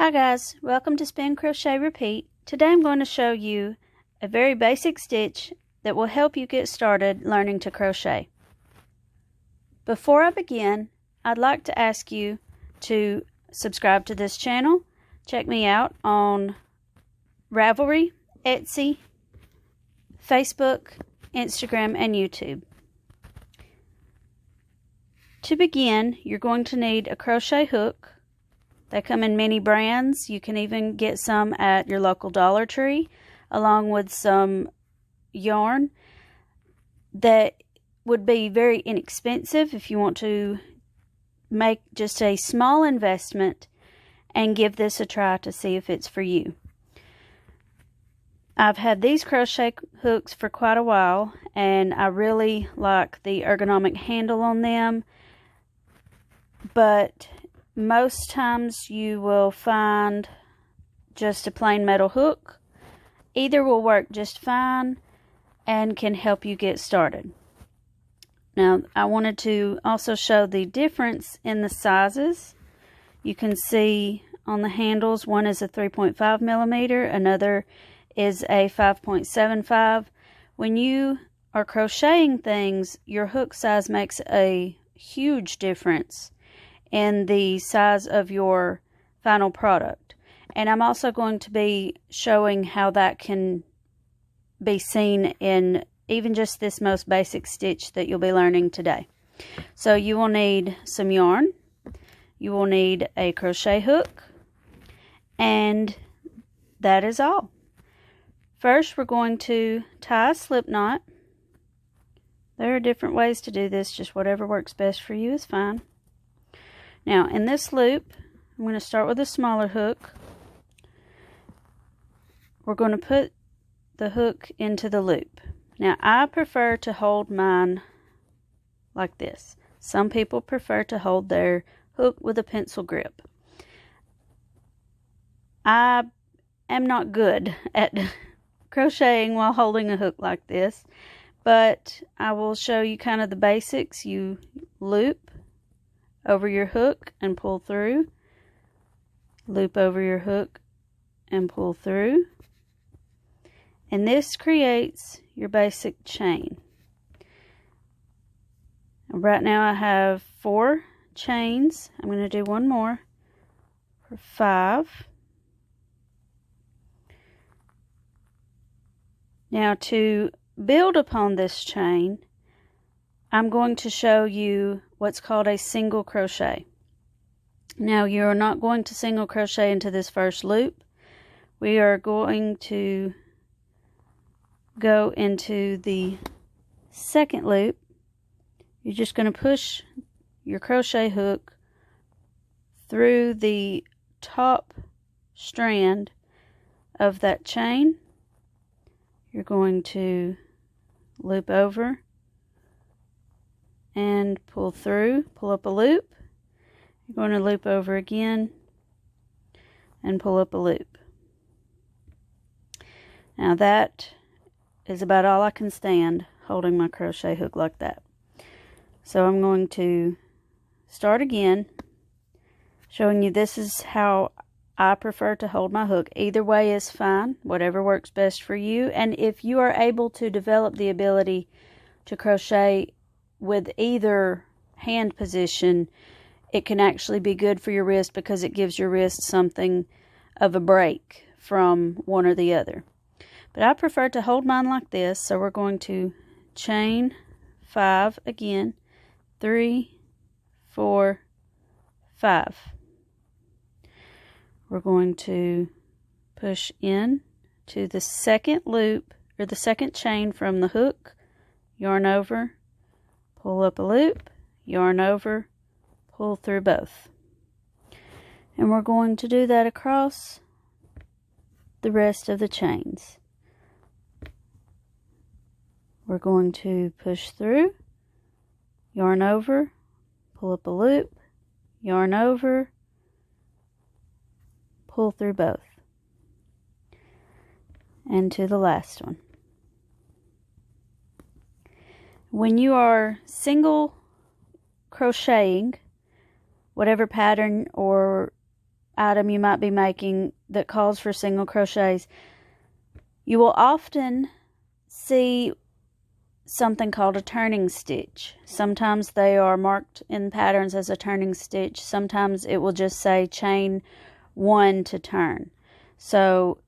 Hi guys, welcome to Spin Crochet Repeat. Today I'm going to show you a very basic stitch that will help you get started learning to crochet. Before I begin, I'd like to ask you to subscribe to this channel. Check me out on Ravelry, Etsy, Facebook, Instagram, and YouTube. To begin, you're going to need a crochet hook. They come in many brands. You can even get some at your local Dollar Tree, along with some yarn that would be very inexpensive if you want to make just a small investment and give this a try to see if it's for you. I've had these crochet hooks for quite a while, and I really like the ergonomic handle on them, but most times you will find just a plain metal hook. Either will work just fine and can help you get started. Now, I wanted to also show the difference in the sizes. You can see on the handles, one is a 3.5 millimeter, another is a 5.75. When you are crocheting things, your hook size makes a huge difference in the size of your final product. And I'm also going to be showing how that can be seen in even just this most basic stitch that you'll be learning today. So you will need some yarn, you will need a crochet hook, and that is all. First, we're going to tie a slip knot. There are different ways to do this, just whatever works best for you is fine. Now, in this loop, I'm going to start with a smaller hook. We're going to put the hook into the loop. Now, I prefer to hold mine like this. Some people prefer to hold their hook with a pencil grip. I am not good at crocheting while holding a hook like this, but I will show you kind of the basics. You loop over your hook and pull through, loop over your hook and pull through, and this creates your basic chain. Right now I have 4 chains. I'm going to do one more for 5. Now, to build upon this chain, I'm going to show you what's called a single crochet. Now, you're not going to single crochet into this first loop. We are going to go into the second loop. You're just going to push your crochet hook through the top strand of that chain. You're going to loop over and pull through, pull up a loop. You're going to loop over again and pull up a loop. Now that is about all I can stand holding my crochet hook like that. So I'm going to start again, showing you this is how I prefer to hold my hook. Either way is fine, whatever works best for you. And if you are able to develop the ability to crochet with either hand position, it can actually be good for your wrist because it gives your wrist something of a break from one or the other. But I prefer to hold mine like this, so we're going to chain 5 again, 3, 4, 5. We're going to push in to the second loop, or the second chain from the hook, yarn over, pull up a loop, yarn over, pull through both. And we're going to do that across the rest of the chains. We're going to push through, yarn over, pull up a loop, yarn over, pull through both, and to the last one. When you are single crocheting, whatever pattern or item you might be making that calls for single crochets, you will often see something called a turning stitch. Sometimes they are marked in patterns as a turning stitch. Sometimes it will just say chain 1 to turn. So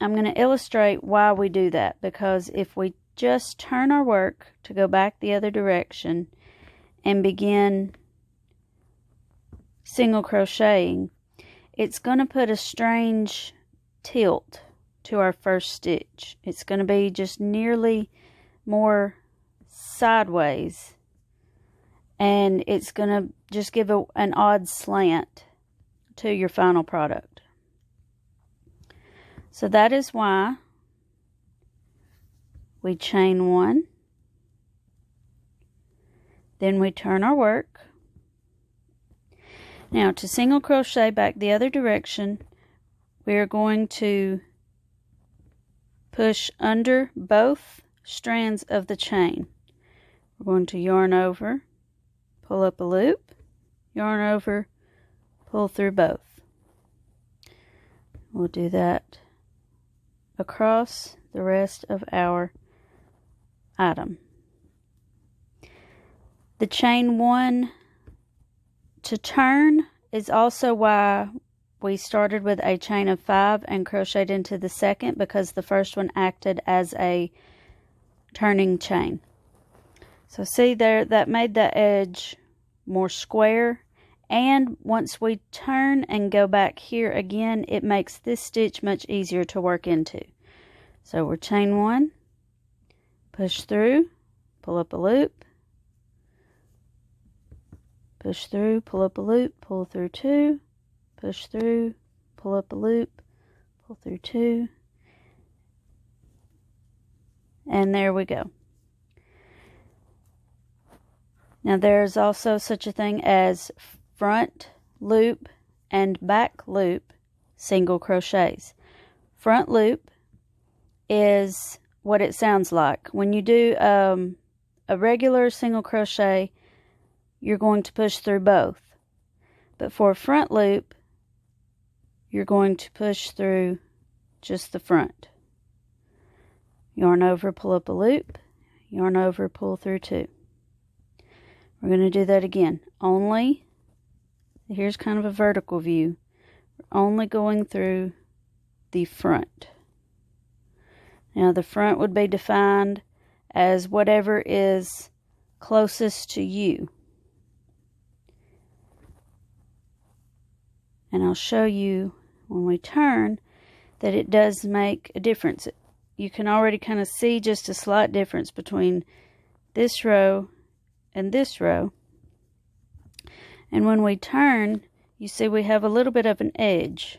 I'm going to illustrate why we do that, because if we just turn our work to go back the other direction and begin single crocheting, it's going to put a strange tilt to our first stitch. It's going to be just nearly more sideways, and it's going to just give an odd slant to your final product. So that is why we chain 1, then we turn our work. Now to single crochet back the other direction, we are going to push under both strands of the chain. We're going to yarn over, pull up a loop, yarn over, pull through both. We'll do that across the rest of our item. The chain 1 to turn is also why we started with a chain of 5 and crocheted into the second, because the first one acted as a turning chain. So see there, that made the edge more square, and once we turn and go back here again, it makes this stitch much easier to work into. So we're chain 1, push through, pull up a loop, push through, pull up a loop, pull through 2, push through, pull up a loop, pull through 2, and there we go. Now there's also such a thing as front loop and back loop single crochets. Front loop is what it sounds like. When you do a regular single crochet, you're going to push through both. But for a front loop, you're going to push through just the front. Yarn over, pull up a loop, yarn over, pull through 2. We're going to do that again. Only, here's kind of a vertical view. We're only going through the front. Now the front would be defined as whatever is closest to you. And I'll show you when we turn that it does make a difference. You can already kind of see just a slight difference between this row and this row. And when we turn, you see we have a little bit of an edge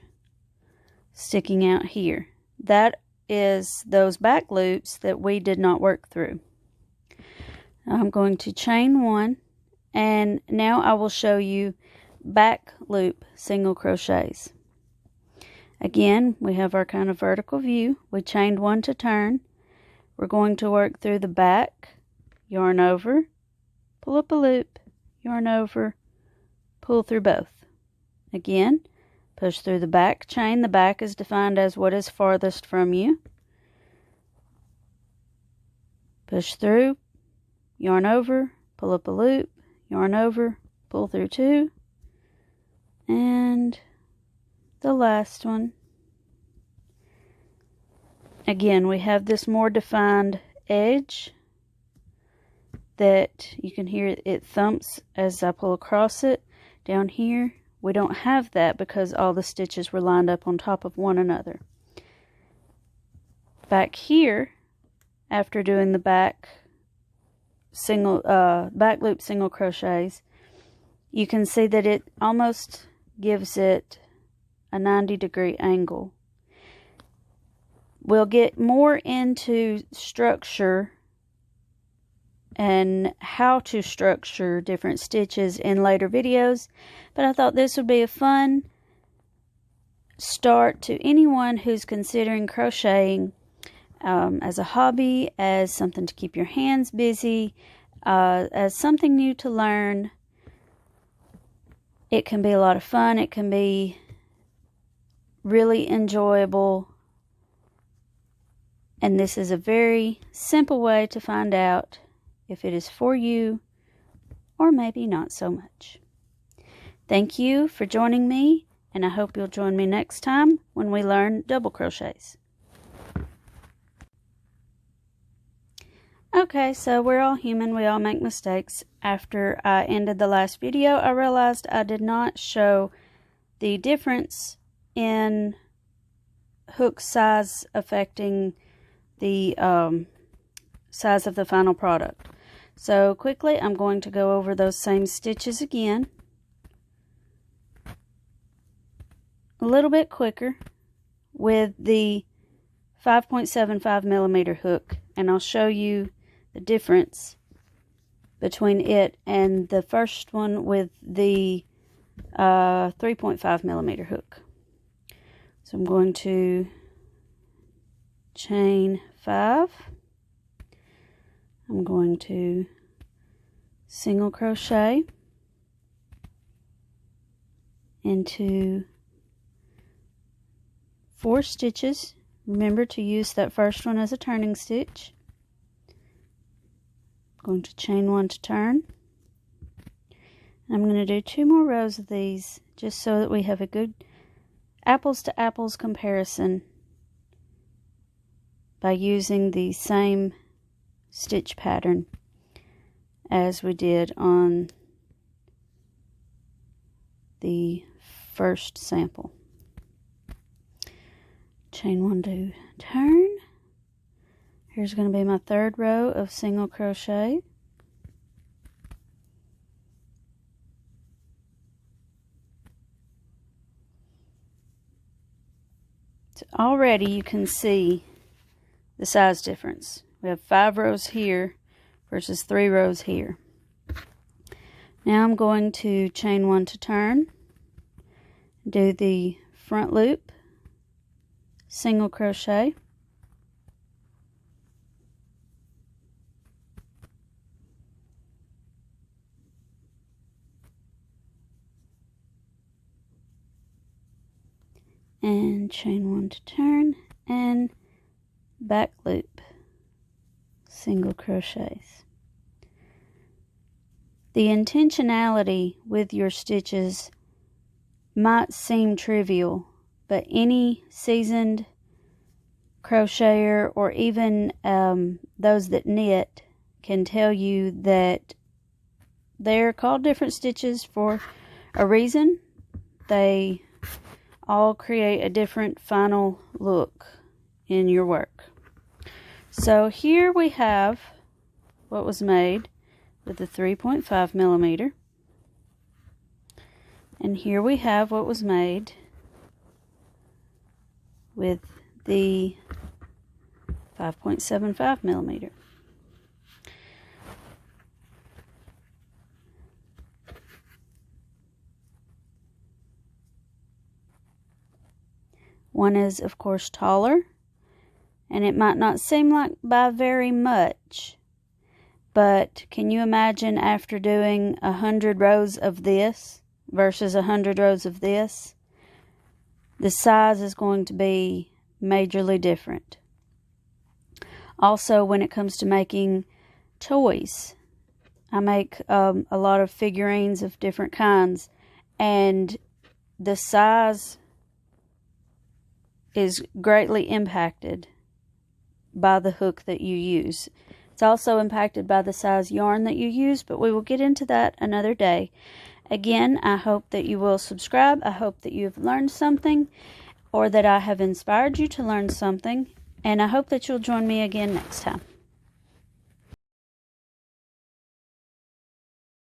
sticking out here. That is those back loops that we did not work through. I'm going to chain 1, and now I will show you back loop single crochets. Again, we have our kind of vertical view. We chained 1 to turn. We're going to work through the back, yarn over, pull up a loop, yarn over, pull through both. Again, push through the back chain. The back is defined as what is farthest from you. Push through, yarn over, pull up a loop, yarn over, pull through 2, and the last one. Again, we have this more defined edge that you can hear it thumps as I pull across it. Down here, we don't have that because all the stitches were lined up on top of one another. Back here, after doing the back loop single crochets, you can see that it almost gives it a 90-degree angle. We'll get more into structure and how to structure different stitches in later videos, but I thought this would be a fun start to anyone who's considering crocheting as a hobby, as something to keep your hands busy, as something new to learn. It can be a lot of fun. It can be really enjoyable, and this is a very simple way to find out if it is for you or maybe not so much. Thank you for joining me, and I hope you'll join me next time when we learn double crochets. Okay, so we're all human. We all make mistakes. After I ended the last video, I realized I did not show the difference in hook size affecting the size of the final product. So quickly, I'm going to go over those same stitches again. A little bit quicker with the 5.75 millimeter hook, and I'll show you the difference between it and the first one with the 3.5 millimeter hook. So I'm going to chain 5. I'm going to single crochet into 4 stitches. Remember to use that first one as a turning stitch. I'm going to chain 1 to turn. I'm going to do 2 more rows of these just so that we have a good apples to apples comparison by using the same stitch pattern as we did on the first sample. Chain 1 to turn. Here's going to be my 3rd row of single crochet. So already you can see the size difference. We have 5 rows here versus 3 rows here. Now I'm going to chain 1 to turn, do the front loop, single crochet, and chain 1 to turn, and back loop, single crochets. The intentionality with your stitches might seem trivial, but any seasoned crocheter or even those that knit can tell you that they're called different stitches for a reason. They all create a different final look in your work. So here we have what was made with the 3.5 millimeter, and here we have what was made with the 5.75 millimeter. One is, of course, taller, and it might not seem like by very much, but can you imagine after doing 100 rows of this versus 100 rows of this? The size is going to be majorly different. Also, when it comes to making toys, I make a lot of figurines of different kinds, and the size is greatly impacted by the hook that you use. It's also impacted by the size yarn that you use, but we will get into that another day. Again, I hope that you will subscribe. I hope that you have learned something, or that I have inspired you to learn something, and I hope that you'll join me again next time.